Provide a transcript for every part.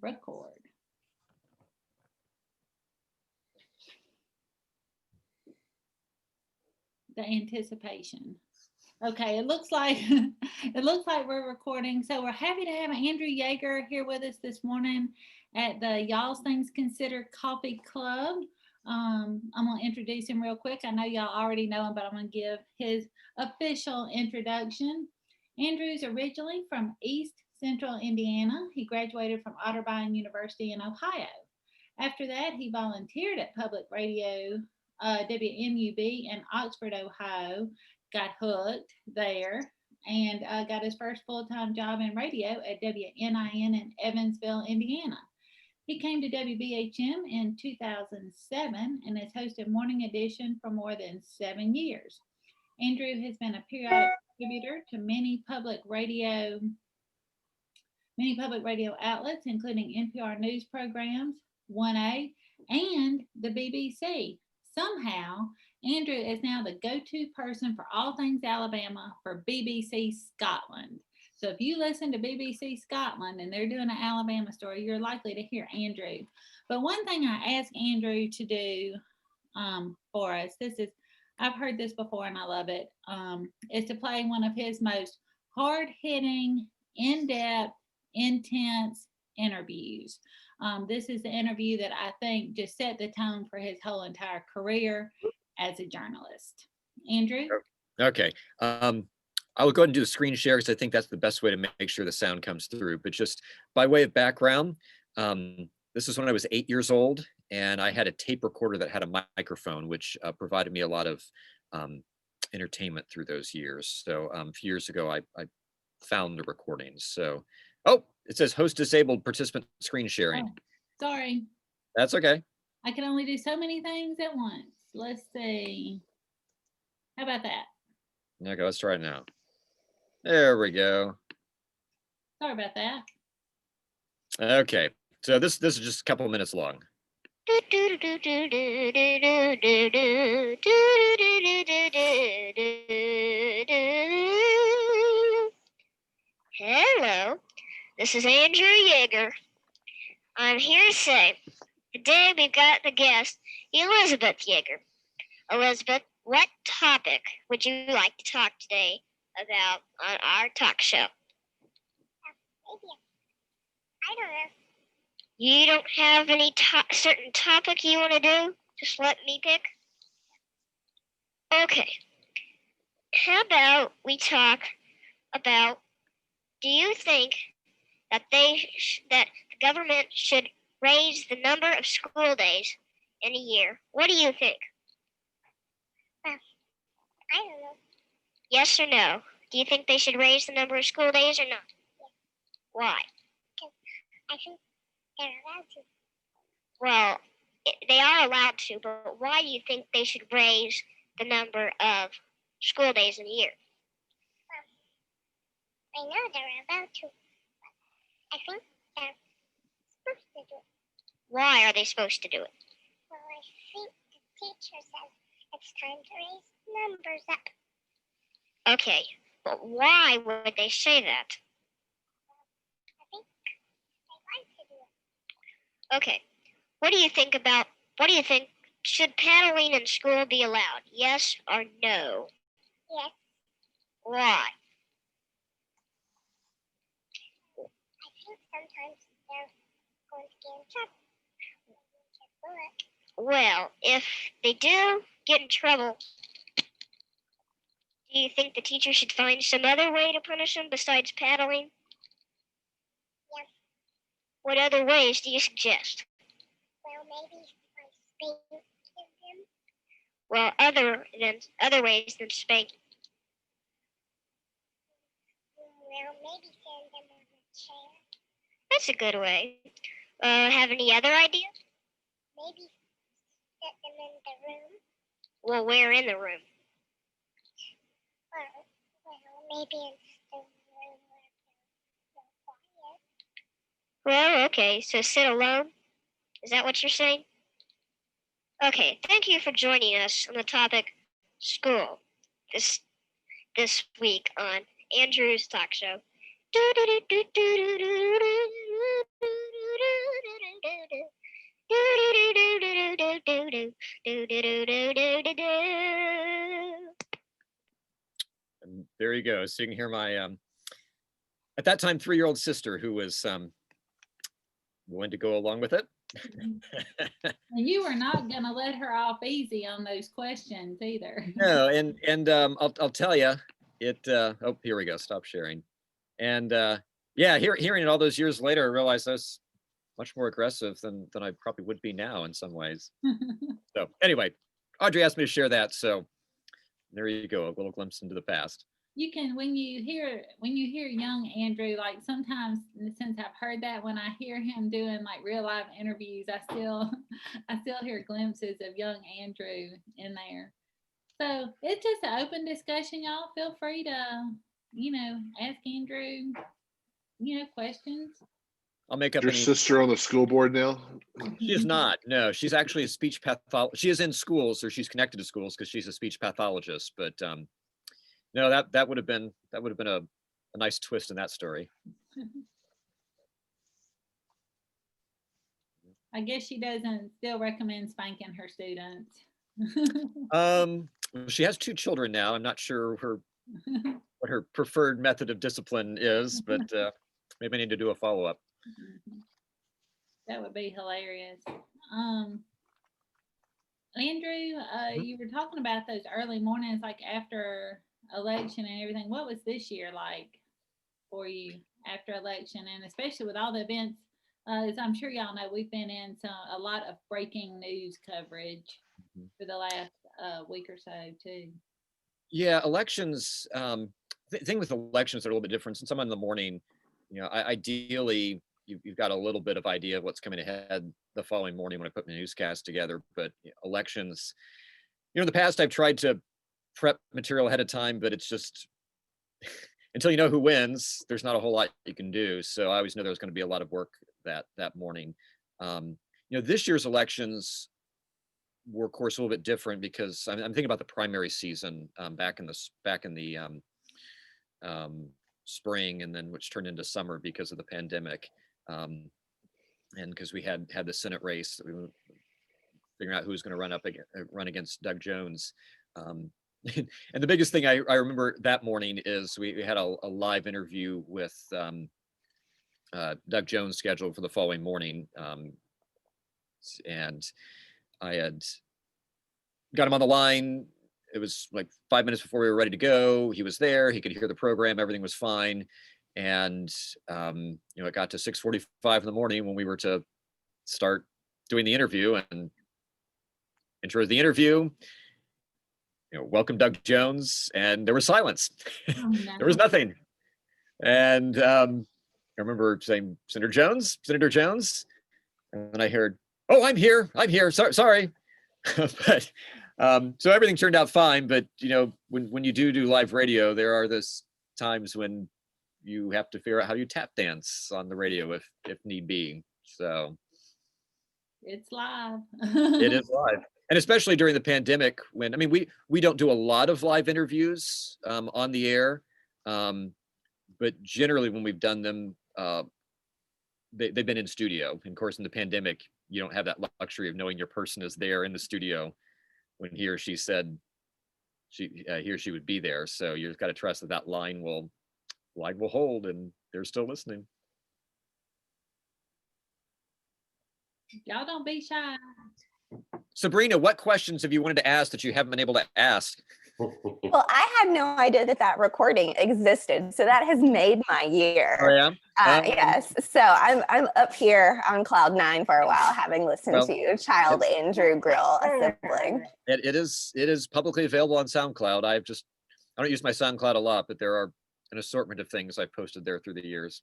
record. The anticipation. Okay, it looks like we're recording. So we're happy to have Andrew Yeager here with us this morning at the Y'all's Things Considered Coffee Club. I'm gonna introduce him real quick. I know y'all already know him, but I'm gonna give his official introduction. Andrew's originally from East Central Indiana. He graduated from Otterbein University in Ohio. After that, he volunteered at public radio WMUB in Oxford, Ohio, got hooked there, and got his first full-time job in radio at WNIN in Evansville, Indiana. He came to WBHM in 2007 and has hosted Morning Edition for more than 7 years. Andrew has been a periodic contributor to many public radio outlets, including NPR news programs, 1A, and the BBC. Somehow, Andrew is now the go-to person for all things Alabama for BBC Scotland. So if you listen to BBC Scotland and they're doing an Alabama story, you're likely to hear Andrew. But one thing I asked Andrew to do for us, I've heard this before and I love it, is to play one of his most hard-hitting, in-depth, intense interviews. This is the interview that I think just set the tone for his whole entire career as a journalist. Andrew? Okay. I will go ahead and do the screen share because I think that's the best way to make sure the sound comes through. But just by way of background, this is when I was 8 years old, and I had a tape recorder that had a microphone, which provided me a lot of entertainment through those years. So a few years ago, I found the recordings. So, oh, it says host disabled, participant screen sharing. Oh, sorry. That's okay. I can only do so many things at once. Let's see. How about that? Okay, let's try it now. There we go. Sorry about that. Okay, so this is just a couple of minutes long. Hello, this is Andrew Yeager. I'm here to say, today we've got the guest, Elizabeth Yeager. Elizabeth, what topic would you like to talk today about on our talk show? I don't know. You don't have any certain topic you want to do? Just let me pick. Okay. How about we talk about, do you think that that the government should raise the number of school days in a year? What do you think? I don't know. Yes or no? Do you think they should raise the number of school days or not? Yes. Why? I think they're allowed to. Well, they are allowed to, but why do you think they should raise the number of school days in a year? I know they're allowed to, but I think they're supposed to do it. Why are they supposed to do it? Well, I think the teacher says it's time to raise numbers up. Okay, but why would they say that? I think they like to do it. Okay, what do you think, should paddling in school be allowed? Yes or no? Yes. Why? I think sometimes they're going to get in trouble. Well, if they do get in trouble, do you think the teacher should find some other way to punish them besides paddling? Yes. What other ways do you suggest? Well, maybe spanking them. Well, other ways than spanking. Well, maybe send them on a chair. That's a good way. Have any other ideas? Maybe set them in the room. Well, where in the room? Well, maybe in the room where they're quiet. Well, okay, so sit alone? Is that what you're saying? Okay, thank you for joining us on the topic school this week on Andrew's talk show. do do do do do do do do. And there you go. So you can hear my at that time 3-year-old sister who was willing to go along with it. And you were not going to let her off easy on those questions either. No, and I'll tell you, it. Oh, here we go. Stop sharing. And yeah, hearing it all those years later, I realized I was much more aggressive than I probably would be now in some ways. So anyway, Audrey asked me to share that, so there you go, a little glimpse into the past. You can, when you hear young Andrew, like sometimes since I've heard that, when I hear him doing like real live interviews, I still hear glimpses of young Andrew in there. So it's just an open discussion, y'all. Feel free to, ask Andrew, questions. I'll make up Your sister on the school board now? She is not. No, she's actually a speech pathologist. She is in schools, or she's connected to schools because she's a speech pathologist. But no, that would have been a nice twist in that story. I guess she doesn't still recommend spanking her students. She has 2 children now. I'm not sure what her preferred method of discipline is, but maybe I need to do a follow-up. That would be hilarious. Andrew, you were talking about those early mornings, like after election and everything. What was this year like for you after election, and especially with all the events? As I'm sure y'all know, we've been in a lot of breaking news coverage for the last week or so too. Yeah, elections. The thing with elections are a little bit different. Since I'm in the morning, ideally you've got a little bit of idea of what's coming ahead the following morning when I put my newscast together. But elections, in the past I've tried to prep material ahead of time, but it's just until you know who wins, there's not a whole lot you can do. So I always know there's going to be a lot of work that morning. This year's elections were, of course, a little bit different because I'm thinking about the primary season back in the spring, and then which turned into summer because of the pandemic, and because we had the Senate race, we were figuring out who was going to run against Doug Jones. And the biggest thing I remember that morning is we had a live interview with Doug Jones scheduled for the following morning, and I had got him on the line. It was like 5 minutes before we were ready to go. He was there. He could hear the program. Everything was fine. And it got to 6:45 in the morning when we were to start doing the interview and intro the interview. Welcome Doug Jones, and there was silence. Oh, no. There was nothing. And I remember saying, Senator Jones, and then I heard, "Oh, I'm here. Sorry." But so everything turned out fine. But when you do live radio, there are those times when you have to figure out how you tap dance on the radio if need be. So it's live. It is live. And especially during the pandemic, when we don't do a lot of live interviews on the air, but generally when we've done them, they've been in studio. And of course, in the pandemic, you don't have that luxury of knowing your person is there in the studio when he or she said he or she would be there. So you just got to trust that line will hold, and they're still listening. Y'all don't be shy. Sabrina, what questions have you wanted to ask that you haven't been able to ask? Well, I had no idea that recording existed, so that has made my year. Oh, yeah? Yes, so I'm up here on cloud 9 for a while, having listened to you, child Andrew grill a sibling. It is publicly available on SoundCloud. I don't use my SoundCloud a lot, but there are an assortment of things I've posted there through the years.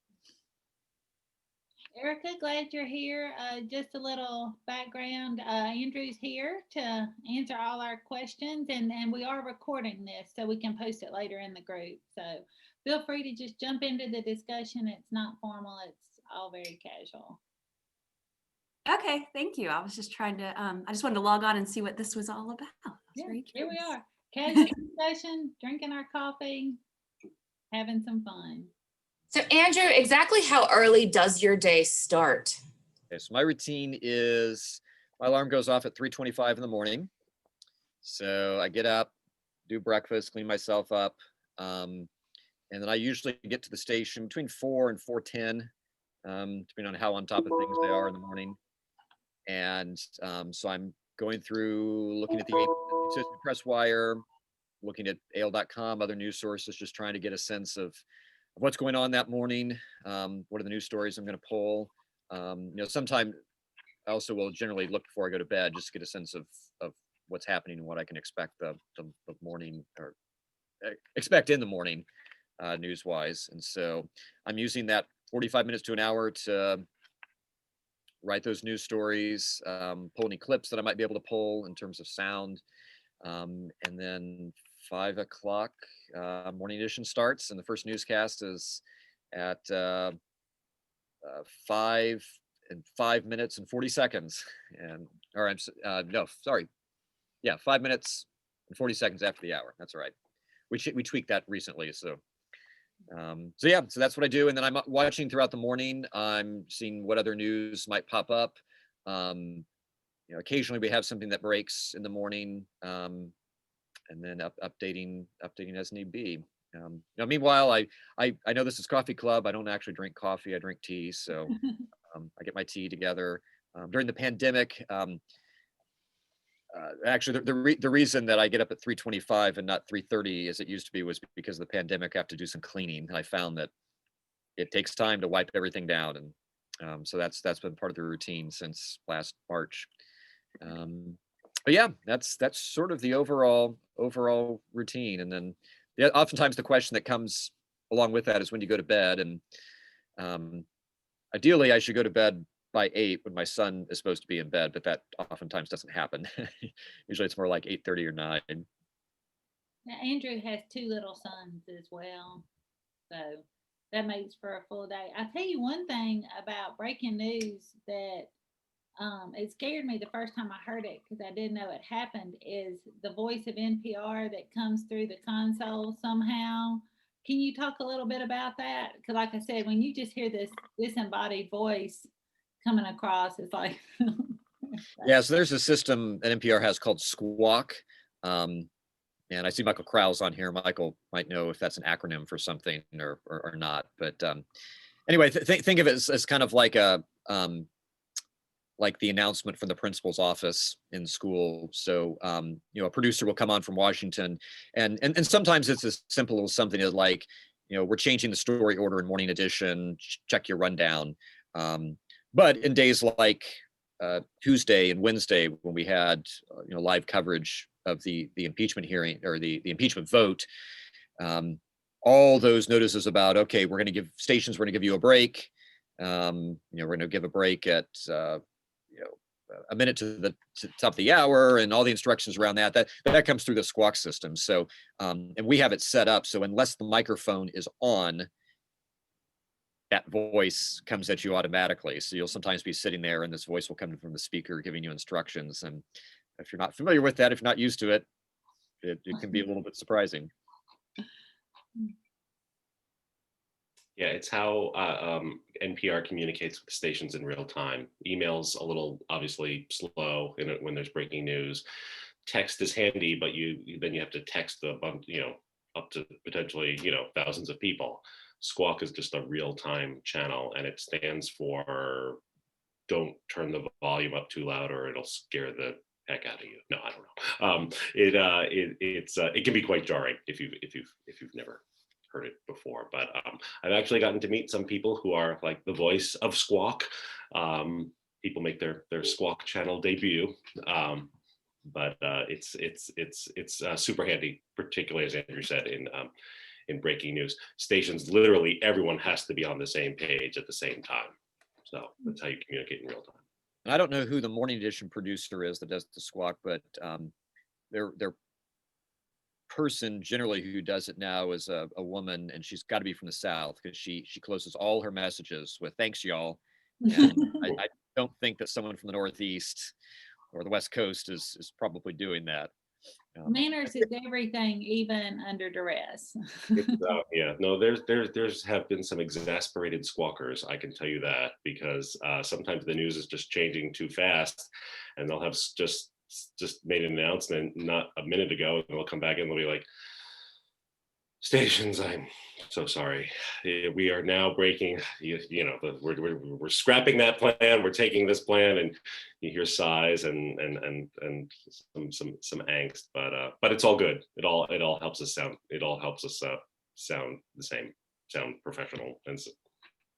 Erica, glad you're here. Just a little background. Andrew's here to answer all our questions, and we are recording this so we can post it later in the group. So feel free to just jump into the discussion. It's not formal. It's all very casual. Okay, thank you. I was just trying to, I just wanted to log on and see what this was all about. Yeah, here we are. Casual discussion, drinking our coffee, having some fun. So Andrew, exactly how early does your day start? Okay, so my routine is, my alarm goes off at 3:25 in the morning. So I get up, do breakfast, clean myself up. And then I usually get to the station between 4 and 4:10, depending on how on top of things they are in the morning. And so I'm going through, looking at the Associated Press wire, looking at AL.com, other news sources, just trying to get a sense of what's going on that morning. What are the news stories I'm going to pull? Sometime I also will generally look before I go to bed, just to get a sense of what's happening and what I can expect the morning, or expect in the morning, news wise. And so I'm using that 45 minutes to an hour to write those news stories, pull any clips that I might be able to pull in terms of sound. And then 5 o'clock, morning edition starts, and the first newscast is at 5 minutes and 40 seconds. And, or I'm, no, sorry. Yeah, 5 minutes and 40 seconds after the hour. That's right. We tweaked that recently. So yeah, so that's what I do. And then I'm watching throughout the morning. I'm seeing what other news might pop up. Occasionally we have something that breaks in the morning, and then updating as need be. Meanwhile, I know this is coffee club. I don't actually drink coffee. I drink tea. So I get my tea together. During the pandemic, actually, the reason that I get up at 3:25 and not 3:30 as it used to be was because of the pandemic. I have to do some cleaning, and I found that it takes time to wipe everything down, and so that's been part of the routine since last March. But yeah, that's sort of the overall routine. And then oftentimes the question that comes along with that is, when do you go to bed? And ideally, I should go to bed by 8 when my son is supposed to be in bed, but that oftentimes doesn't happen. Usually it's more like 8:30 or 9. Now, Andrew has 2 little sons as well, so that makes for a full day. I'll tell you one thing about breaking news that it scared me the first time I heard it, because I didn't know it happened, is the voice of NPR that comes through the console somehow. Can you talk a little bit about that? Because like I said, when you just hear this disembodied voice coming across, it's like Yeah, so there's a system that NPR has called Squawk. And I see Michael Krause on here. Michael might know if that's an acronym for something or not. But anyway, think of it as kind of like like the announcement from the principal's office in school. So a producer will come on from Washington, and sometimes it's as simple as something as like, we're changing the story order in morning edition. Check your rundown. But in days like Tuesday and Wednesday, when we had live coverage of the impeachment hearing, or the impeachment vote, all those notices about, okay, we're going to give you a break. We're going to give a break at a minute to the top of the hour, and all the instructions around that comes through the Squawk system. So and we have it set up so unless the microphone is on, that voice comes at you automatically. So you'll sometimes be sitting there and this voice will come from the speaker giving you instructions. And if you're not familiar with that, if you're not used to it, it can be a little bit surprising. Yeah, it's how NPR communicates with stations in real time. Email's a little obviously slow when there's breaking news. Text is handy, but then you have to text a bunch, up to potentially thousands of people. Squawk is just a real-time channel, and it stands for don't turn the volume up too loud or it'll scare the heck out of you. No, I don't know. It can be quite jarring if you've never heard it before. But I've actually gotten to meet some people who are like the voice of Squawk. People make their Squawk channel debut. But it's super handy, particularly as Andrew said in breaking news. Stations, literally everyone has to be on the same page at the same time. So that's how you communicate in real time. And I don't know who the morning edition producer is that does the Squawk, but their person generally who does it now is a woman, and she's got to be from the South, because she closes all her messages with "thanks, y'all." And I don't think that someone from the Northeast or the West Coast is probably doing that. Manners is everything, even under duress. Yeah, no, there's have been some exasperated squawkers, I can tell you that, because sometimes the news is just changing too fast, and they'll have just made an announcement not a minute ago, and they'll come back and they'll be like, stations, I'm so sorry. We are now breaking, we're scrapping that plan. We're taking this plan, and you hear sighs and some angst, but it's all good. It all helps us sound. It all helps us sound the same, sound professional, and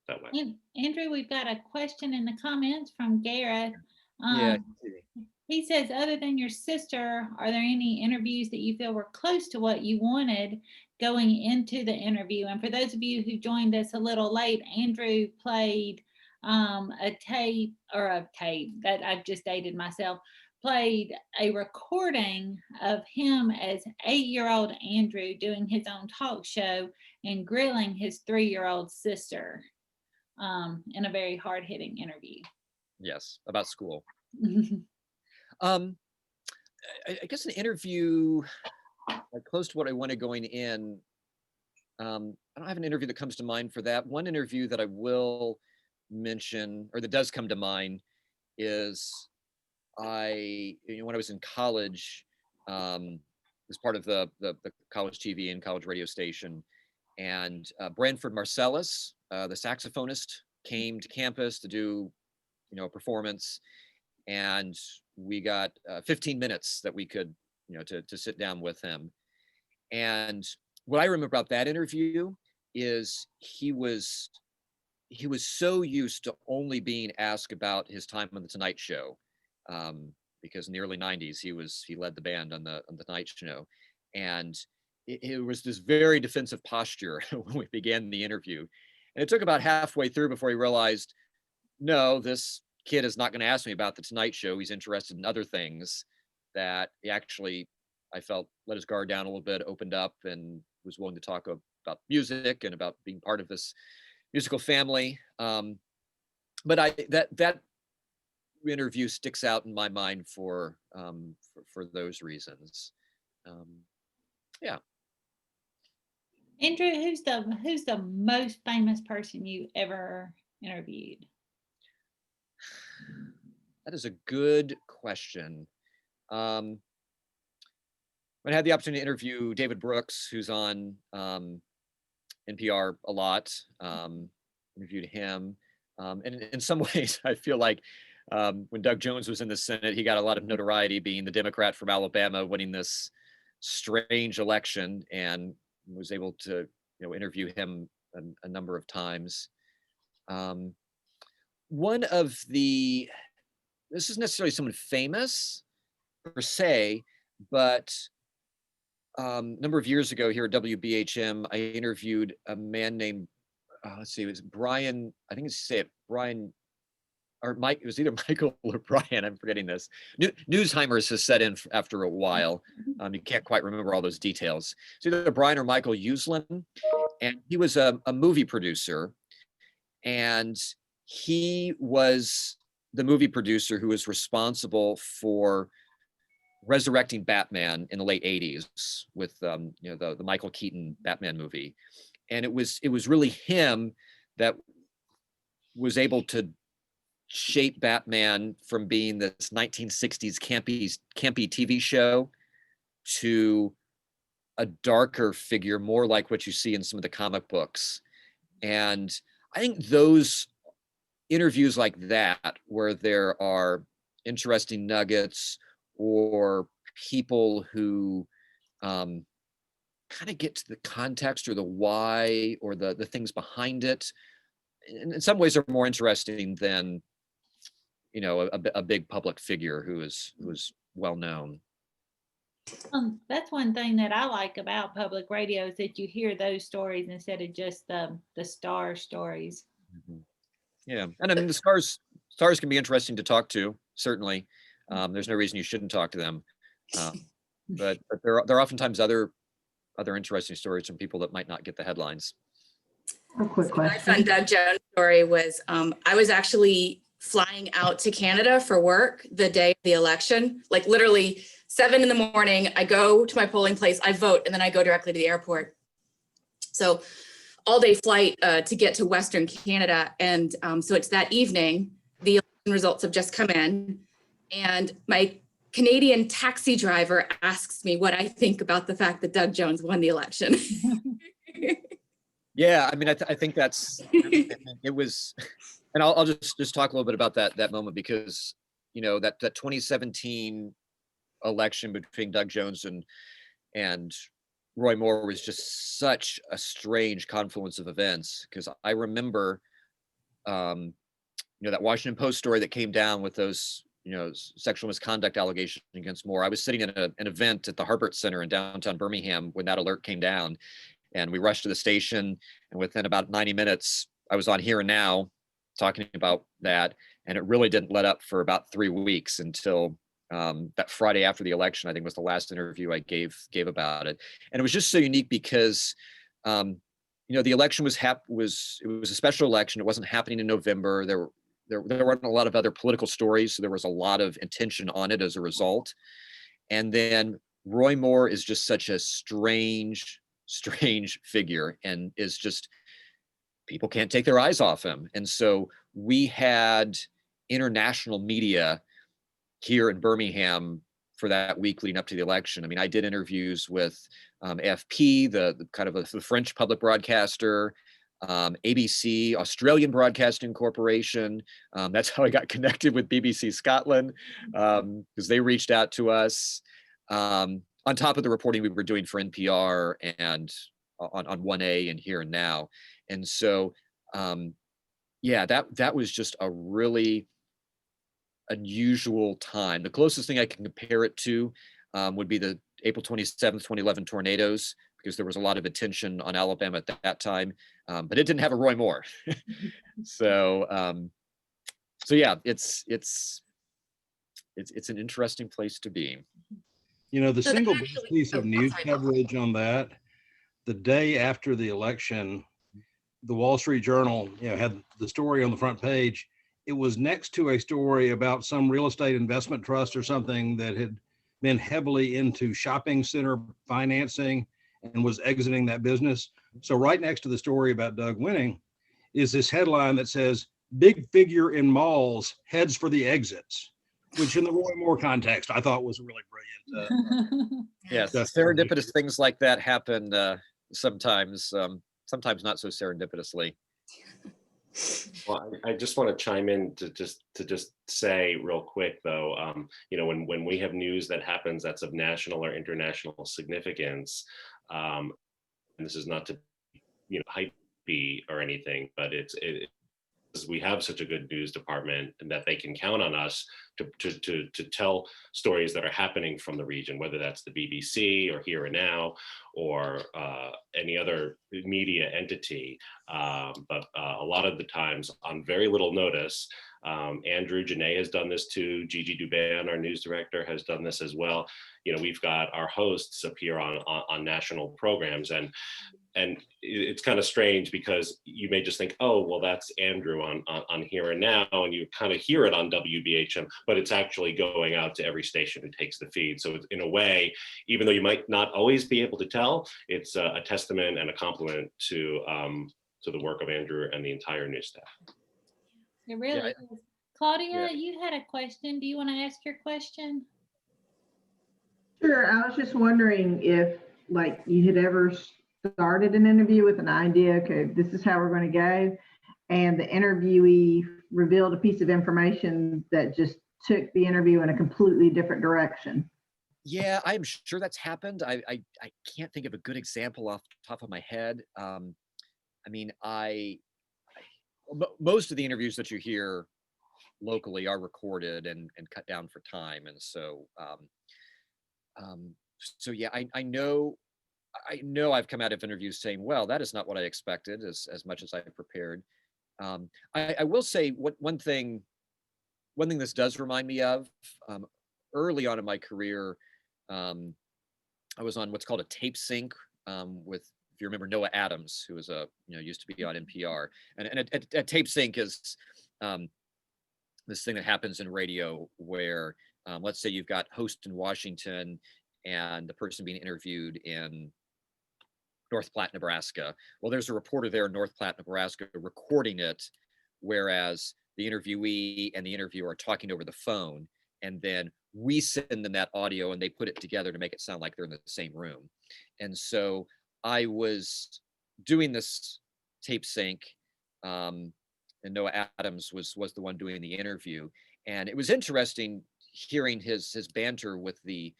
that way. Andrew, we've got a question in the comments from Gareth. Yeah. He says, other than your sister, are there any interviews that you feel were close to what you wanted going into the interview? And for those of you who joined us a little late, Andrew played a tape that I've just dated myself, played a recording of him as 8-year-old Andrew doing his own talk show and grilling his 3-year-old sister in a very hard-hitting interview. Yes, about school. I guess an interview like close to what I wanted going in. I don't have an interview that comes to mind for that. One interview that I will mention, or that does come to mind, is when I was in college, as part of the college TV and college radio station, and Branford Marsalis, the saxophonist, came to campus to do a performance, and we got 15 minutes that we could to sit down with him. And what I remember about that interview is he was so used to only being asked about his time on the Tonight Show, because in the early 90s he led the band on the Tonight Show, and it was this very defensive posture when we began the interview. And it took about halfway through before he realized, no, this kid is not going to ask me about the Tonight Show. He's interested in other things. That he actually, I felt, let his guard down a little bit, opened up, and was willing to talk about music and about being part of this musical family. But that interview sticks out in my mind for those reasons. Yeah. Andrew, who's the most famous person you ever interviewed? That is a good question. I had the opportunity to interview David Brooks, who's on NPR a lot. Interviewed him. And in some ways, I feel like when Doug Jones was in the Senate, he got a lot of notoriety being the Democrat from Alabama, winning this strange election, and was able to interview him a number of times. One of the, this isn't necessarily someone famous per se, but a number of years ago here at WBHM, I interviewed a man named, it was Brian, I think it's Brian, or Mike, it was either Michael or Brian, I'm forgetting this. Newsheimer's has set in after a while. You can't quite remember all those details. It's either Brian or Michael Uslan, and he was a movie producer, and he was the movie producer who was responsible for resurrecting Batman in the late 80s with the Michael Keaton Batman movie. And it was really him that was able to shape Batman from being this 1960s campy TV show to a darker figure, more like what you see in some of the comic books. And I think those interviews like that, where there are interesting nuggets or people who kind of get to the context or the why or the things behind it, in some ways are more interesting than a big public figure who is well known. That's one thing that I like about public radio, is that you hear those stories instead of just the star stories. Mm-hmm. Yeah, and I mean the stars can be interesting to talk to, certainly. There's no reason you shouldn't talk to them, but there are oftentimes other interesting stories from people that might not get the headlines. A quick question. My son Doug Jones' story was I was actually flying out to Canada for work the day of the election, like literally 7 in the morning, I go to my polling place, I vote, and then I go directly to the airport. So all day flight to get to Western Canada. And so it's that evening, the election results have just come in, and my Canadian taxi driver asks me what I think about the fact that Doug Jones won the election. Yeah, I mean, I think that's, it was, and I'll just talk a little bit about that moment, because, you know, that 2017 election between Doug Jones and Roy Moore was just such a strange confluence of events. Because I remember, you know, that Washington Post story that came down with those, you know, sexual misconduct allegations against Moore. I was sitting at an event at the Harbert Center in downtown Birmingham when that alert came down, and we rushed to the station, and within about 90 minutes, I was on Here and Now talking about that. And it really didn't let up for about 3 weeks until that Friday after the election, I think was the last interview I gave about it. And it was just so unique because, you know, the election was it was a special election. It wasn't happening in November. There weren't a lot of other political stories, so there was a lot of attention on it as a result. And then Roy Moore is just such a strange figure, and is just, people can't take their eyes off him. And so we had international media here in Birmingham for that week leading up to the election. I mean, I did interviews with AFP, the kind of the French public broadcaster, ABC, Australian Broadcasting Corporation. That's how I got connected with BBC Scotland, because they reached out to us, on top of the reporting we were doing for NPR and on 1A and Here and Now. And so, yeah, that was just a really unusual time. The closest thing I can compare it to would be the April 27th, 2011 tornadoes, because there was a lot of attention on Alabama at that time, but it didn't have a Roy Moore. So yeah, it's an interesting place to be. You know, the So that single actually- best piece of I'm news sorry. coverage on that, the day after the election, the Wall Street Journal, you know, had the story on the front page. It was next to a story about some real estate investment trust or something that had been heavily into shopping center financing and was exiting that business. So right next to the story about Doug winning is this headline that says, "Big figure in malls heads for the exits," which in the Roy Moore context, I thought was really brilliant. Yes, That's- serendipitous things like that happen sometimes, sometimes not so serendipitously. Well, I just want to chime in to just say real quick though, you know, when we have news that happens that's of national or international significance, and this is not to, you know, hypey or anything, but we have such a good news department and that they can count on us to tell stories that are happening from the region, whether that's the BBC or Here and Now or any other media entity. But a lot of the times on very little notice, Andrew Janae has done this too. Gigi Duban, our news director, has done this as well. You know, we've got our hosts appear on national programs, and it's kind of strange because you may just think, oh, well, that's Andrew on Here and Now, and you kind of hear it on WBHM, but it's actually going out to every station who takes the feed. So it's, in a way, even though you might not always be able to tell, it's a testament and a compliment to the work of Andrew and the entire news staff. It really Yeah, is. Claudia, yeah. you had a question. Do you want to ask your question? Sure. I was just wondering if, like, you had ever started an interview with an idea, okay, this is how we're going to go, and the interviewee revealed a piece of information that just took the interview in a completely different direction. Yeah, I'm sure that's happened. I can't think of a good example off the top of my head. I mean, most of the interviews that you hear locally are recorded and cut down for time, and so so yeah, I know I've come out of interviews saying, well, that is not what I expected, as much as I prepared. I will say one thing this does remind me of, early on in my career, I was on what's called a tape sync with, if you remember, Noah Adams, who was used to be on NPR, and a tape sync is this thing that happens in radio where, let's say you've got host in Washington and the person being interviewed in North Platte, Nebraska. Well, there's a reporter there in North Platte, Nebraska recording it, whereas the interviewee and the interviewer are talking over the phone. And then we send them that audio and they put it together to make it sound like they're in the same room. And so I was doing this tape sync, and Noah Adams was the one doing the interview. And it was interesting hearing his banter with the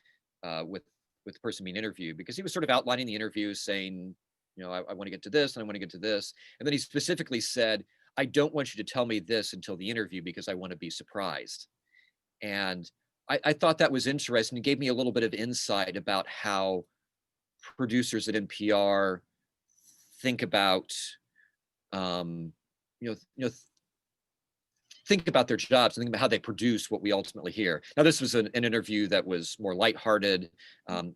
person being interviewed, because he was sort of outlining the interview saying, I want to get to this and I want to get to this. And then he specifically said, I don't want you to tell me this until the interview because I want to be surprised. And I thought that was interesting. It gave me a little bit of insight about how producers at NPR think about, think about their jobs and think about how they produce what we ultimately hear. Now, this was an interview that was more lighthearted.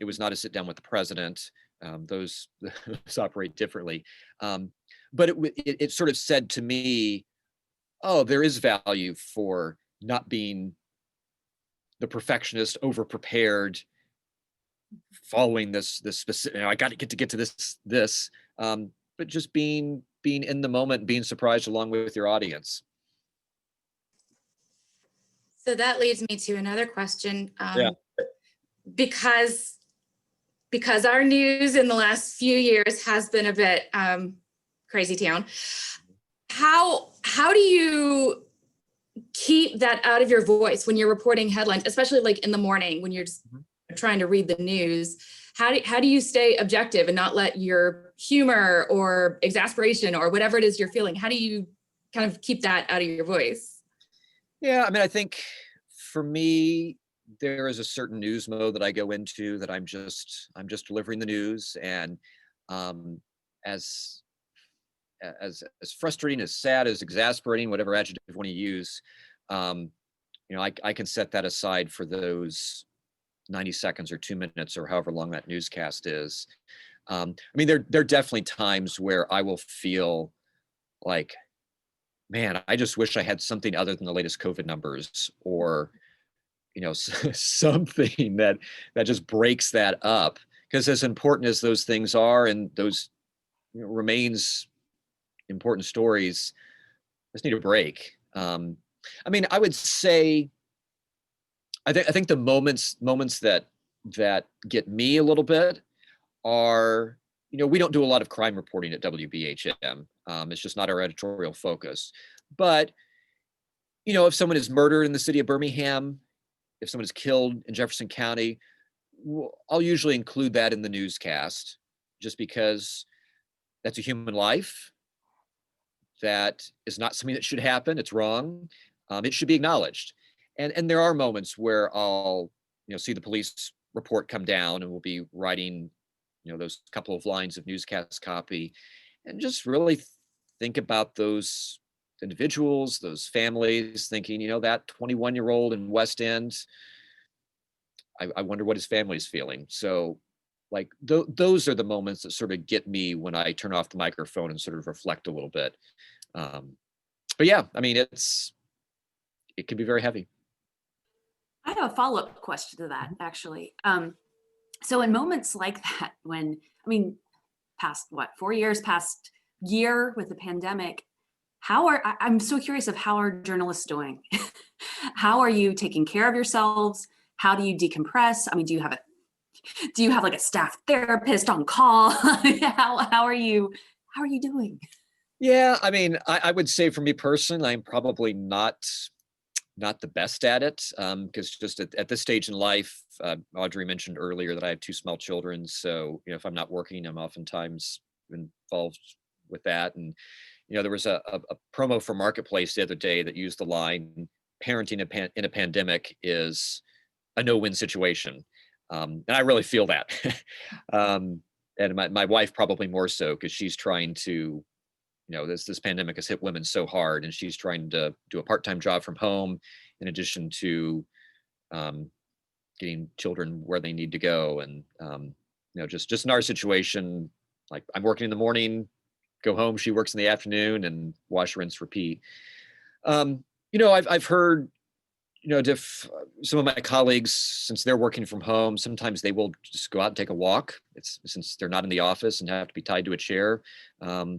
It was not a sit down with the president. Those operate differently. But it sort of said to me, oh, there is value for not being the perfectionist, over-prepared, following this specific, I got to get to this, but just being in the moment, being surprised along with your audience. So that leads me to another question. Yeah. Because our news in the last few years has been a bit crazy town. How do you keep that out of your voice when you're reporting headlines, especially like in the morning when you're just trying to read the news? How do you stay objective and not let your humor or exasperation or whatever it is you're feeling, how do you kind of keep that out of your voice? Yeah, I mean, I think for me, there is a certain news mode that I go into that I'm just delivering the news, and as frustrating, as sad, as exasperating, whatever adjective you want to use, I can set that aside for those 90 seconds or 2 minutes or however long that newscast is. I mean, there are definitely times where I will feel like, man, I just wish I had something other than the latest COVID numbers, or something that just breaks that up. Because as important as those things are, and those remains important stories, just need a break. I mean, I would say, I think the moments that get me a little bit are, we don't do a lot of crime reporting at WBHM. It's just not our editorial focus. But, if someone is murdered in the city of Birmingham, if someone is killed in Jefferson County, I'll usually include that in the newscast, just because that's a human life. That is not something that should happen. It's wrong. It should be acknowledged. And there are moments where I'll, see the police report come down, and we'll be writing, those couple of lines of newscast copy, and just really think about those individuals, those families, thinking, that 21-year-old in West End, I wonder what his family is feeling. So like those are the moments that sort of get me when I turn off the microphone and sort of reflect a little bit. But yeah, I mean, it can be very heavy. I have a follow-up question to that, actually. So in moments like that, when, past 4 years, past year with the pandemic, I'm so curious of how are journalists doing? How are you taking care of yourselves? How do you decompress? I mean, do you have like a staff therapist on call? How are you doing? Yeah, I mean, I would say for me personally, I'm probably not the best at it, because just at this stage in life, Audrey mentioned earlier that I have 2 small children. So, if I'm not working, I'm oftentimes involved with that. And, there was a promo for Marketplace the other day that used the line, parenting in a pandemic is a no-win situation. And I really feel that. And my wife probably more so, because she's trying to, this pandemic has hit women so hard, and she's trying to do a part-time job from home in addition to getting children where they need to go. And, just in our situation, like I'm working in the morning, go home, she works in the afternoon, and wash, rinse, repeat. I've heard, some of my colleagues, since they're working from home, sometimes they will just go out and take a walk. It's since they're not in the office and have to be tied to a chair,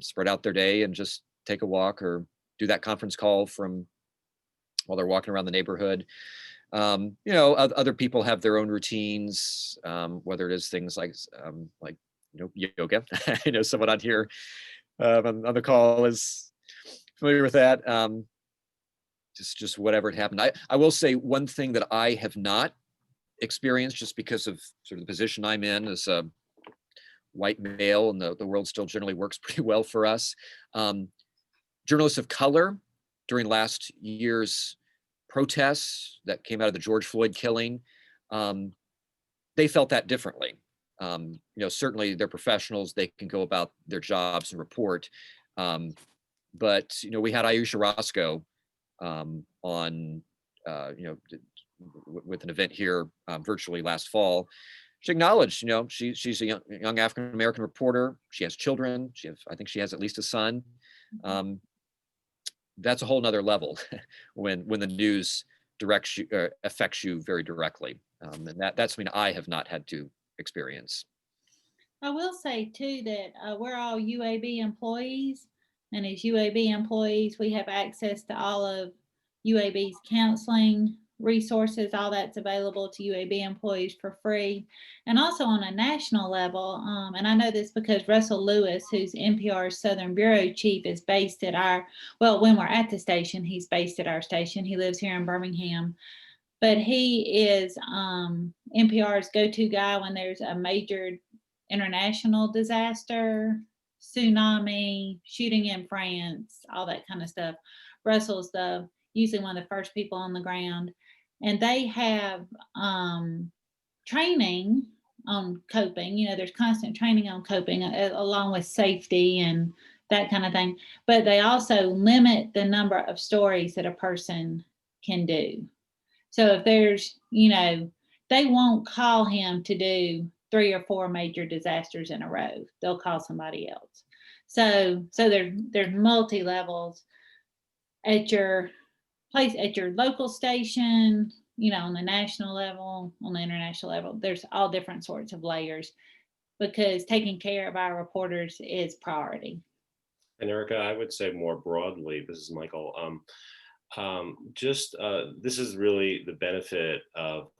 spread out their day and just take a walk or do that conference call from while they're walking around the neighborhood. Other people have their own routines, whether it is things like yoga. I know someone on here on the call is familiar with that. Just whatever it happened. I will say one thing that I have not experienced, just because of sort of the position I'm in as a white male, and the world still generally works pretty well for us. Journalists of color during last year's protests that came out of the George Floyd killing, they felt that differently. Certainly they're professionals, they can go about their jobs and report. But we had Ayesha Roscoe on, with an event here virtually last fall. She acknowledged, she's a young African-American reporter. She has children. I think she has at least a son. That's a whole nother level when the news affects you very directly. And that's something I have not had to experience. I will say too that we're all UAB employees, and as UAB employees, we have access to all of UAB's counseling resources. All that's available to UAB employees for free. And also on a national level, and I know this because Russell Lewis, who's NPR's Southern Bureau Chief, is based at when we're at the station, he's based at our station. He lives here in Birmingham. But he is NPR's go-to guy when there's a major international disaster, tsunami, shooting in France, all that kind of stuff. Russell's usually one of the first people on the ground. And they have training on coping. There's constant training on coping along with safety and that kind of thing. But they also limit the number of stories that a person can do. So if there's, they won't call him to do 3 or 4 major disasters in a row. They'll call somebody else. So there's multi levels at your place, at your local station, on the national level, on the international level. There's all different sorts of layers because taking care of our reporters is priority. And Erica, I would say more broadly, this is Michael, this is really the benefit of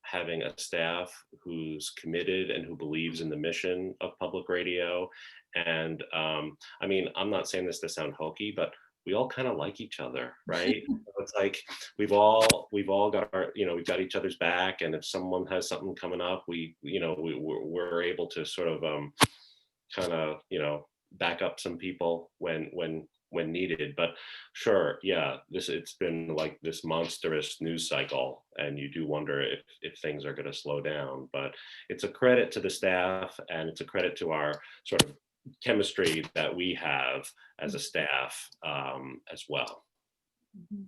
having a staff who's committed and who believes in the mission of public radio. And I'm not saying this to sound hokey, but we all kind of like each other, right? It's like we've all got we've got each other's back, and if someone has something coming up, we're able to sort of kind of back up some people when needed. But sure, yeah, it's been like this monstrous news cycle, and you do wonder if things are going to slow down. But it's a credit to the staff, and it's a credit to our sort of chemistry that we have as a staff as well. Mm-hmm.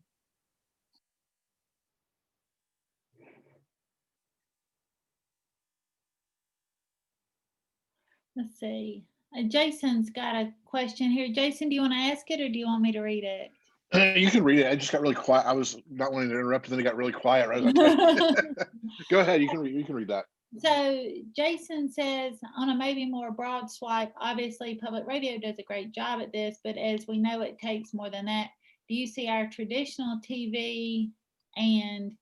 Let's see. Jason's got a question here. Jason, do you want to ask it or do you want me to read it? You can read it. I just got really quiet. I was not wanting to interrupt, and then it got really quiet. Right? Go ahead. You can read that. So Jason says, on a maybe more broad swipe, obviously public radio does a great job at this, but as we know, it takes more than that. Do you see our traditional TV and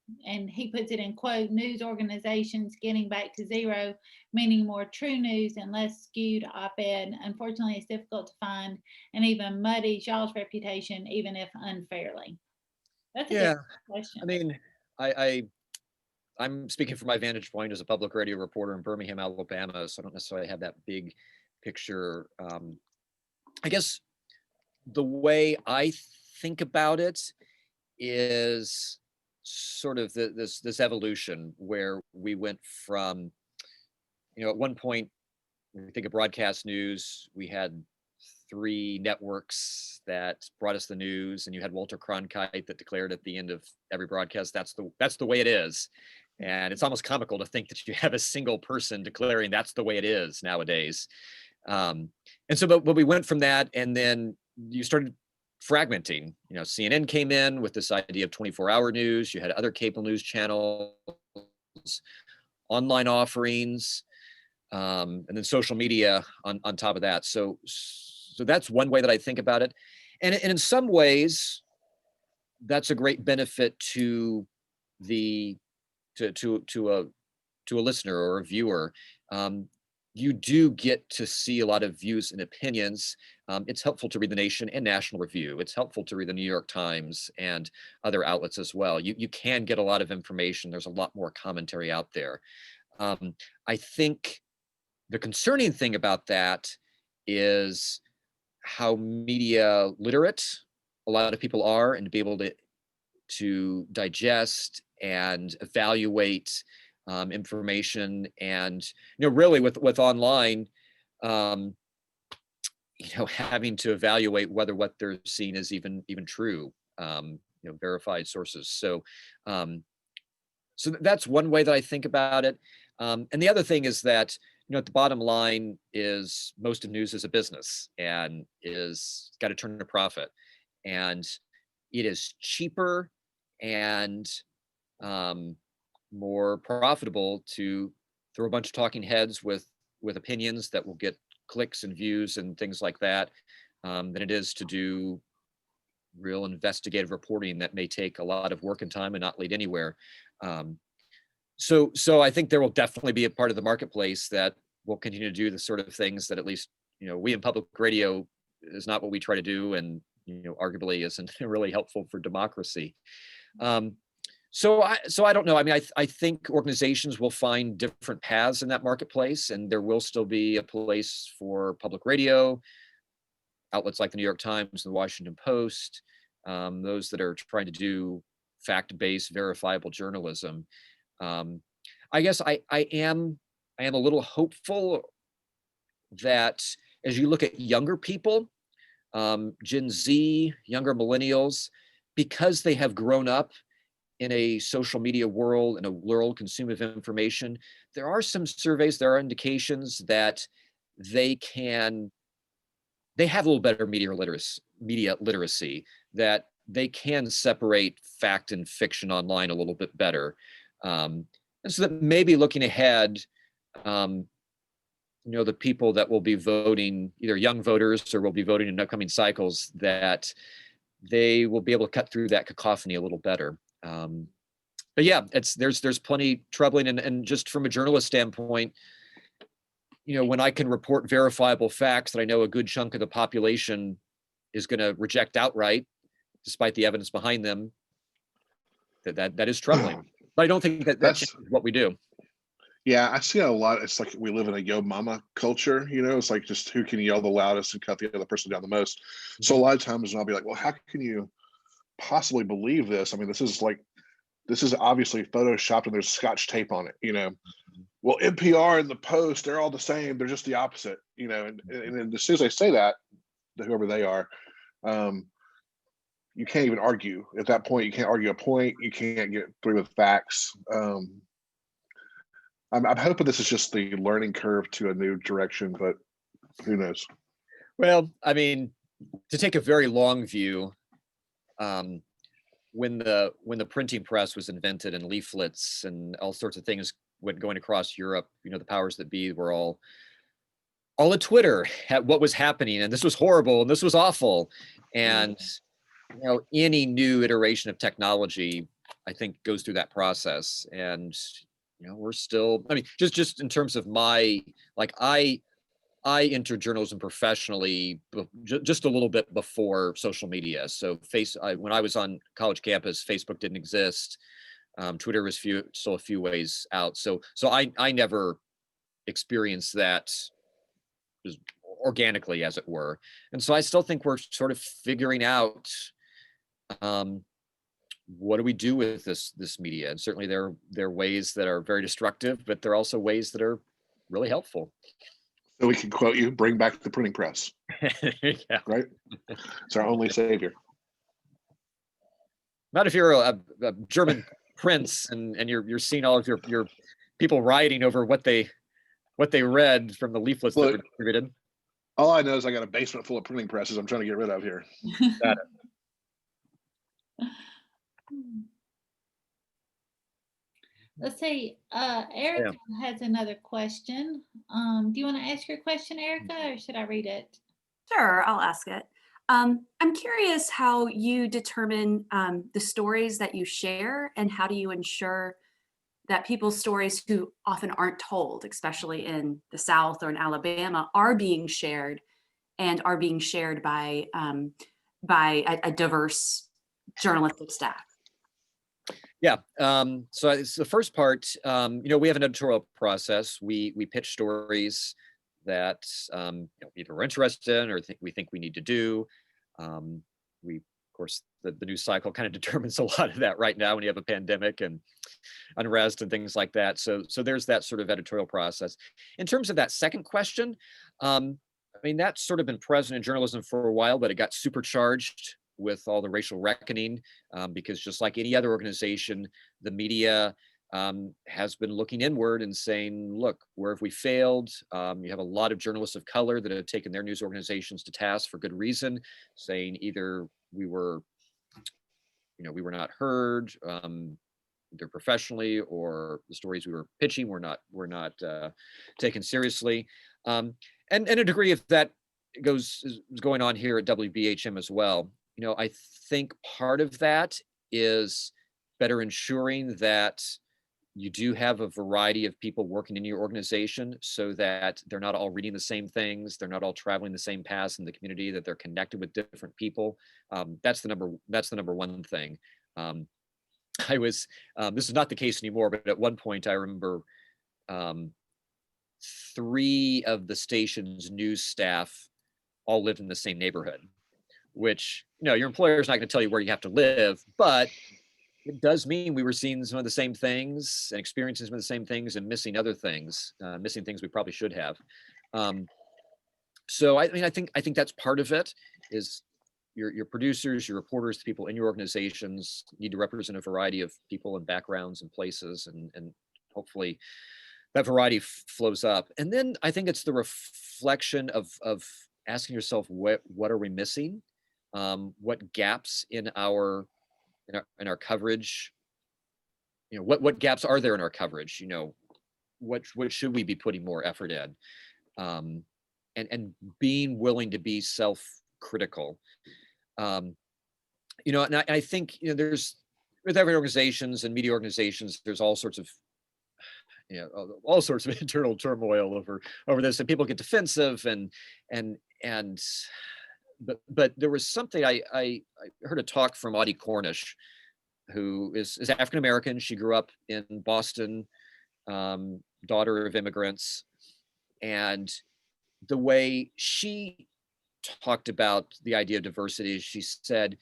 he puts it in quote, news organizations getting back to zero, meaning more true news and less skewed op-ed? Unfortunately, it's difficult to find and even muddies y'all's reputation, even if unfairly. That's a good question. I mean, I'm speaking from my vantage point as a public radio reporter in Birmingham, Alabama, so I don't necessarily have that big picture. I guess the way I think about it is sort of this evolution where we went from, at one point, when we think of broadcast news, we had 3 networks that brought us the news, and you had Walter Cronkite that declared at the end of every broadcast, that's the way it is. And it's almost comical to think that you have a single person declaring that's the way it is nowadays. And so, but we went from that, and then you started fragmenting. You know, CNN came in with this idea of 24-hour news. You had other cable news channels, online offerings, and then social media on top of that. So that's one way that I think about it. And in some ways, that's a great benefit to a listener or a viewer. You do get to see a lot of views and opinions. It's helpful to read the Nation and National Review. It's helpful to read the New York Times and other outlets as well. You can get a lot of information. There's a lot more commentary out there. I think the concerning thing about that is how media literate a lot of people are, and to be able to digest and evaluate information. And really with online, having to evaluate whether what they're seeing is even true, verified sources. So that's one way that I think about it. And the other thing is that the bottom line is most of news is a business and is got to turn a profit, and it is cheaper and more profitable to throw a bunch of talking heads with opinions that will get clicks and views and things like that, than it is to do real investigative reporting that may take a lot of work and time and not lead anywhere. So I think there will definitely be a part of the marketplace that will continue to do the sort of things that at least we in public radio is not what we try to do, and arguably isn't really helpful for democracy. So I don't know. I mean, I think organizations will find different paths in that marketplace, and there will still be a place for public radio, outlets like the New York Times and the Washington Post, those that are trying to do fact-based, verifiable journalism. I guess I am a little hopeful that as you look at younger people, Gen Z, younger millennials, because they have grown up in a social media world, in a world consumed of information, there are some surveys, there are indications that they have a little better media literacy, that they can separate fact and fiction online a little bit better. And so that maybe looking ahead, the people that will be voting, either young voters or will be voting in upcoming cycles, that they will be able to cut through that cacophony a little better. But yeah, there's plenty troubling, and just from a journalist standpoint, when I can report verifiable facts that I know a good chunk of the population is going to reject outright, despite the evidence behind them, that is troubling. But I don't think that's what we do. Yeah, I see a lot. It's like we live in a yo mama culture, it's like just who can yell the loudest and cut the other person down the most. So a lot of times I'll be like, well, how can you possibly believe this? I mean, this is obviously photoshopped and there's scotch tape on it, Well, NPR and the Post, they're all the same. They're just the opposite, and as soon as I say that, whoever they are, you can't even argue. At that point, you can't argue a point. You can't get through with facts. I'm hoping this is just the learning curve to a new direction, but who knows? Well, I mean, to take a very long view, when the printing press was invented and leaflets and all sorts of things went going across Europe, the powers that be were all at Twitter at what was happening, and this was horrible and this was awful. And any new iteration of technology, I think, goes through that process. And we're still, I mean, just in terms of I entered journalism professionally just a little bit before social media. So when I was on college campus, Facebook didn't exist. Twitter was still a few ways out. So I never experienced that just organically, as it were. And so I still think we're sort of figuring out what do we do with this media. And certainly there are ways that are very destructive, but there are also ways that are really helpful. So we can quote you, bring back the printing press. Yeah. Right? It's our only savior. Not if you're a German prince and you're seeing all of your people rioting over what they read from the leaflets that were distributed. All I know is I got a basement full of printing presses I'm trying to get rid of here. Got Let's see, Erica has another question. Do you want to ask your question, Erica, or should I read it? Sure, I'll ask it. I'm curious how you determine the stories that you share, and how do you ensure that people's stories who often aren't told, especially in the South or in Alabama, are being shared, and are being shared by a diverse journalistic staff. Yeah. So it's the first part. We have an editorial process. We pitch stories that either we're interested in or we think we need to do. Of course, the news cycle kind of determines a lot of that right now when you have a pandemic and unrest and things like that. So there's that sort of editorial process. In terms of that second question, that's sort of been present in journalism for a while, but it got supercharged with all the racial reckoning, because just like any other organization, the media has been looking inward and saying, look, where have we failed? You have a lot of journalists of color that have taken their news organizations to task for good reason, saying either we were not heard, either professionally, or the stories we were pitching were not taken seriously. And a degree of that is going on here at WBHM as well. I think part of that is better ensuring that you do have a variety of people working in your organization, so that they're not all reading the same things, they're not all traveling the same paths in the community, that they're connected with different people. That's the number one thing. This is not the case anymore, but at one point I remember 3 of the station's news staff all lived in the same neighborhood, which, your employer is not going to tell you where you have to live, but it does mean we were seeing some of the same things and experiencing some of the same things and missing other things, missing things we probably should have. So I think that's part of it, is your producers, your reporters, the people in your organizations need to represent a variety of people and backgrounds and places, and hopefully that variety flows up. And then I think it's the reflection of asking yourself, what are we missing? What gaps in our coverage? What gaps are there in our coverage? What should we be putting more effort in? And being willing to be self-critical. And I think there's, with every organizations and media organizations, there's all sorts of internal turmoil over this, and people get defensive but there was something I heard a talk from Audie Cornish, who is African American. She grew up in Boston, daughter of immigrants, and the way she talked about the idea of diversity, she said,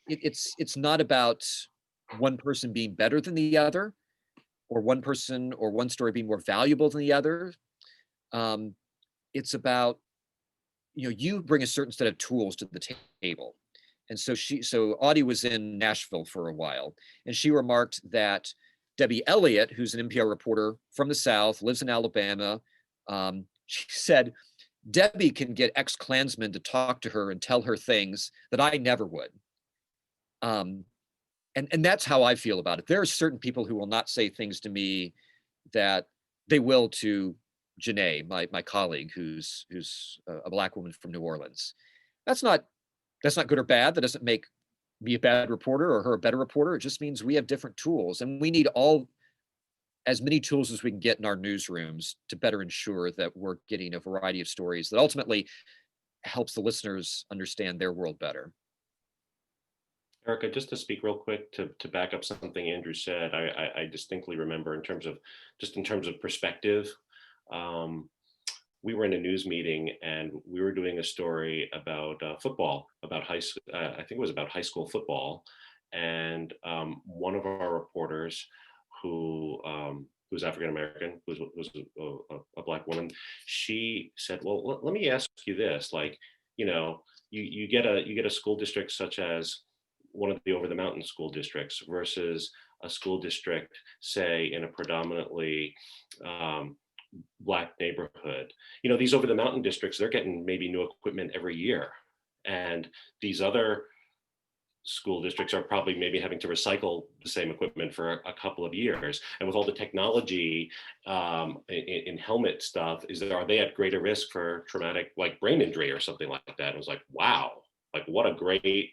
it's not about one person being better than the other, or one person or one story being more valuable than the other. It's about, you bring a certain set of tools to the table. And so Audie was in Nashville for a while, and she remarked that Debbie Elliott, who's an NPR reporter from the South, lives in Alabama, she said, Debbie can get ex-Klansmen to talk to her and tell her things that I never would. And that's how I feel about it. There are certain people who will not say things to me that they will to Janae, my colleague, who's a Black woman from New Orleans. That's not good or bad. That doesn't make me a bad reporter or her a better reporter. It just means we have different tools, and we need as many tools as we can get in our newsrooms to better ensure that we're getting a variety of stories that ultimately helps the listeners understand their world better. Erica, just to speak real quick to back up something Andrew said, I distinctly remember in terms of perspective. We were in a news meeting and we were doing a story about football, about I think it was about high school football. And one of our reporters, who's African-American, was a Black woman, she said, well, let me ask you this, you get a school district such as one of the over the mountain school districts versus a school district, say, in a predominantly Black neighborhood. You know, these over the mountain districts, they're getting maybe new equipment every year. And these other school districts are probably maybe having to recycle the same equipment for a couple of years. And with all the technology in helmet stuff, are they at greater risk for traumatic, like brain injury or something like that? It was like, wow, like what a great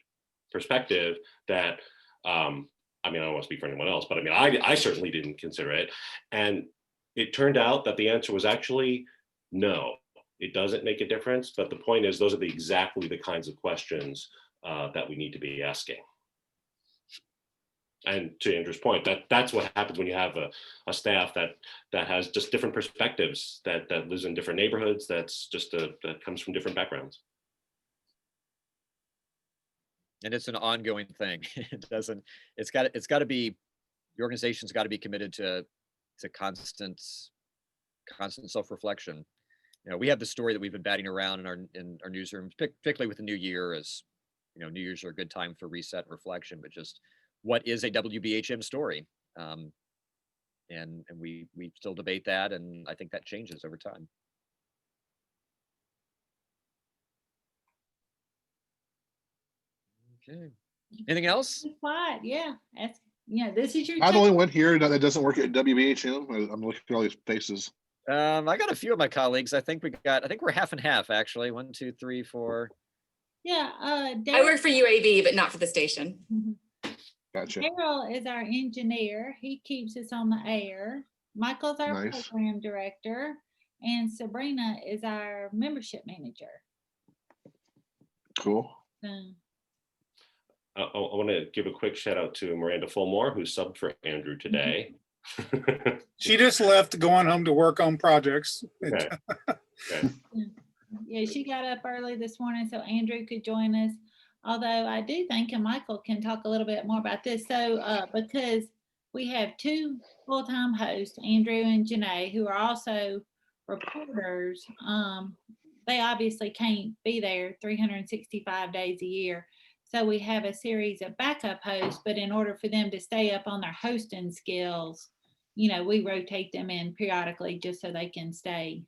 perspective that, I mean, I don't want to speak for anyone else, but I mean, I certainly didn't consider it. And it turned out that the answer was actually no, it doesn't make a difference. But the point is, those are exactly the kinds of questions that we need to be asking. And to Andrew's point, that's what happens when you have a staff that has just different perspectives, that lives in different neighborhoods, that comes from different backgrounds. And it's an ongoing thing. It's got to be, the organization's got to be committed to constant self-reflection. You know, we have the story that we've been batting around in our newsrooms, particularly with the new year, as you know, New Year's are a good time for reset and reflection, but just what is a WBHM story? And we still debate that, and I think that changes over time. Okay. Anything else? Quiet, yeah. This is your I'm the chance. only one here that doesn't work at WBHM. I'm looking at all these faces. I got a few of my colleagues. I think we're half and half, actually. 1, 2, 3, 4. Yeah. I work for UAB, but not for the station. Gotcha. Daryl is our engineer. He keeps us on the air. Michael's our Nice. program director, and Sabrina is our membership manager. Cool. I want to give a quick shout out to Miranda Fulmore, who subbed for Andrew today. She just left, going home to work on projects. Okay. Okay. Yeah, she got up early this morning so Andrew could join us. Although I do think, and Michael can talk a little bit more about this. So because we have 2 full-time hosts, Andrew and Janae, who are also reporters, they obviously can't be there 365 days a year. So we have a series of backup hosts, but in order for them to stay up on their hosting skills, you know, we rotate them in periodically just so they can stay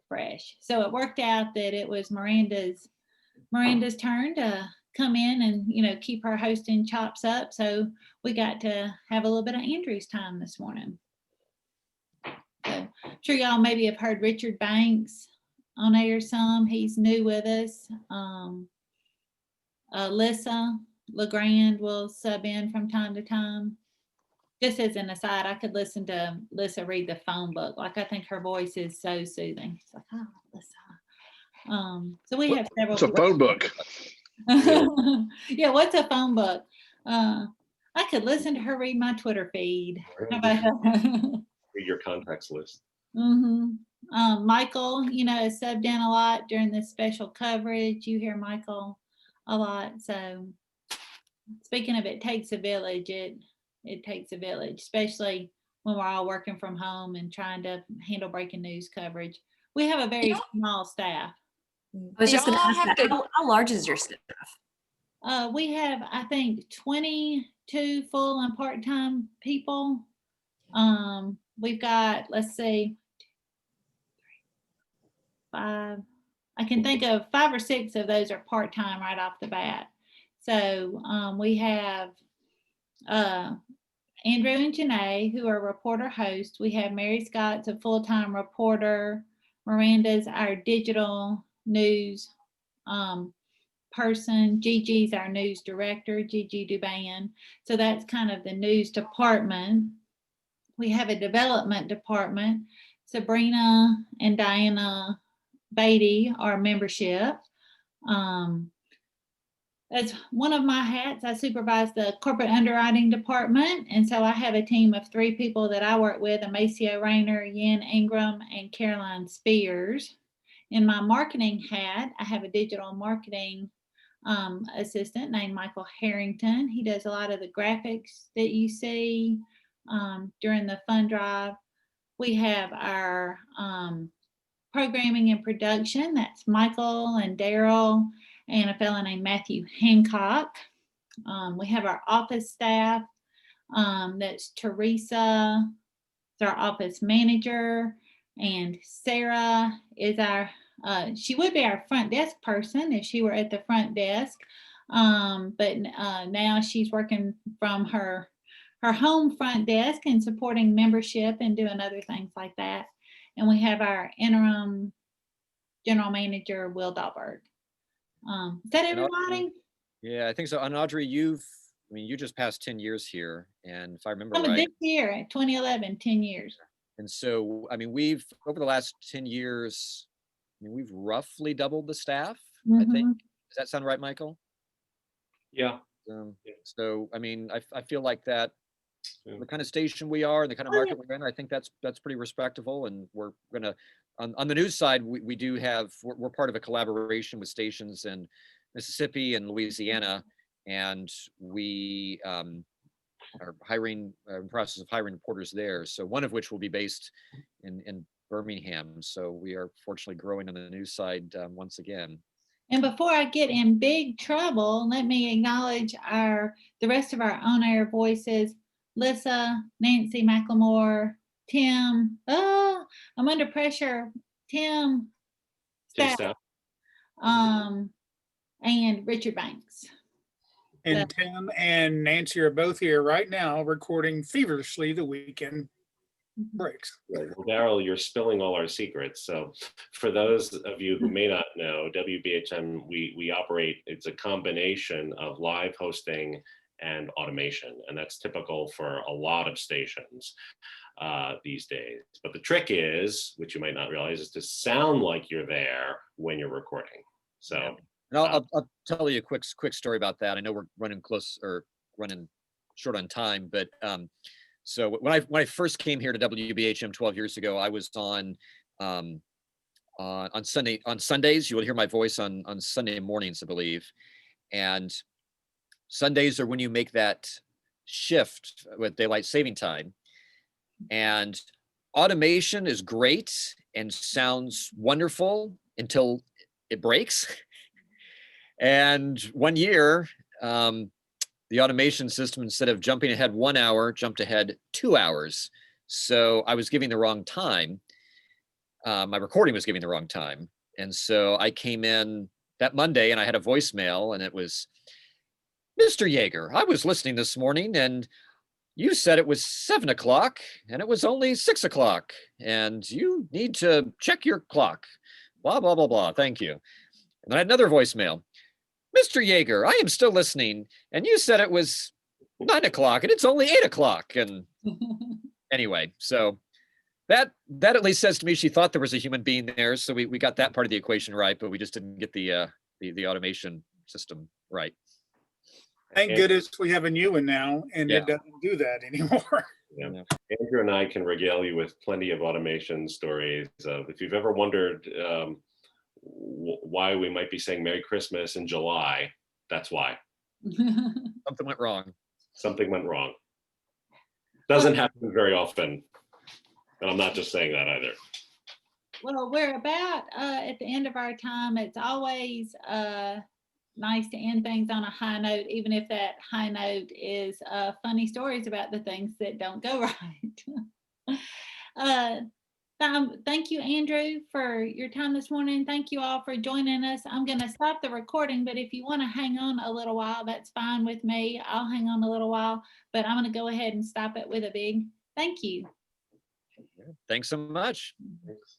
fresh. So it worked out that it was Miranda's turn to come in and, you know, keep her hosting chops up. So we got to have a little bit of Andrew's time this morning. So I'm sure y'all maybe have heard Richard Banks on air some. He's new with us. Lissa LeGrand will sub in from time to time. Just as an aside, I could listen to Lissa read the phone book. Like, I think her voice is so soothing. She's like, oh, Lissa. So we have several. It's a phone book. Yeah, what's a phone book? I could listen to her read my Twitter feed. How about that? Read your contacts list. Michael, you know, has subbed in a lot during this special coverage. You hear Michael a lot. So speaking of it takes a village, it takes a village, especially when we're all working from home and trying to handle breaking news coverage. We have a very small staff. I was just going to ask that. How large is your staff? We have, I think, 22 full and part-time people. We've got, let's see, 5. I can think of 5 or 6 of those are part-time right off the bat. So we have Andrew and Janae, who are reporter hosts. We have Mary Scott's a full-time reporter. Miranda's our digital news person. Gigi's our news director, Gigi Duban. So that's kind of the news department. We have a development department. Sabrina and Diana Beatty are membership. That's one of my hats. I supervise the corporate underwriting department. And so I have a team of 3 people that I work with, Amacio Rayner, Yen Ingram, and Caroline Spears. In my marketing hat, I have a digital marketing assistant named Michael Harrington. He does a lot of the graphics that you see during the fund drive. We have our programming and production. That's Michael and Daryl and a fellow named Matthew Hancock. We have our office staff. That's Teresa, it's our office manager, And Sarah is our, she would be our front desk person if she were at the front desk. But now she's working from her home front desk and supporting membership and doing other things like that. And we have our interim general manager, Will Dahlberg. Is that everybody? Yeah, I think so. And Audrey, you just passed 10 years here. And if I remember right. This year, 2011, 10 years. And so, we've, over the last 10 years, we've roughly doubled the staff, I think. Does that sound right, Michael? Yeah. So, I feel like that the kind of station we are and the kind of market we're in, I think that's pretty respectable. And we're going to, on the news side, we do have, we're part of a collaboration with stations in Mississippi and Louisiana. And we are hiring, in the process of hiring reporters there. So one of which will be based in Birmingham. So we are fortunately growing on the news side once again. And before I get in big trouble, let me acknowledge the rest of our on-air voices: Lissa, Nancy McLemore, Tim. Oh, I'm under pressure. Tim Staff, and Richard Banks. And Tim and Nancy are both here right now recording feverishly the weekend breaks. Well, Daryl, you're spilling all our secrets. So for those of you who may not know, WBHM, we operate, it's a combination of live hosting and automation. And that's typical for a lot of stations these days. But the trick is, which you might not realize, is to sound like you're there when you're recording. So. Yeah. And I'll tell you a quick story about that. I know we're running short on time, but so when I first came here to WBHM 12 years ago, I was on Sundays. You will hear my voice on Sunday mornings, I believe. And Sundays are when you make that shift with daylight saving time. And automation is great and sounds wonderful until it breaks. And one year, the automation system, instead of jumping ahead 1 hour, jumped ahead 2 hours. So I was giving the wrong time. My recording was giving the wrong time. And so I came in that Monday and I had a voicemail, and it was, "Mr. Yeager, I was listening this morning and you said it was 7 o'clock and it was only 6 o'clock and you need to check your clock. Blah, blah, blah, blah. Thank you." And then I had another voicemail. "Mr. Yeager, I am still listening, and you said it was 9 o'clock, and it's only 8 o'clock." And anyway, so that at least says to me she thought there was a human being there. So we got that part of the equation right, but we just didn't get the automation system right. Thank goodness we have a new one now, and it doesn't do that anymore. Yeah. Andrew and I can regale you with plenty of automation stories. If you've ever wondered why we might be saying Merry Christmas in July, that's why. Something went wrong. Something went wrong. Doesn't happen very often. And I'm not just saying that either. Well, we're about at the end of our time. It's always nice to end things on a high note, even if that high note is funny stories about the things that don't go right. Thank you, Andrew, for your time this morning. Thank you all for joining us. I'm going to stop the recording, but if you want to hang on a little while, that's fine with me. I'll hang on a little while, but I'm going to go ahead and stop it with a big thank you. Thanks so much. Thanks.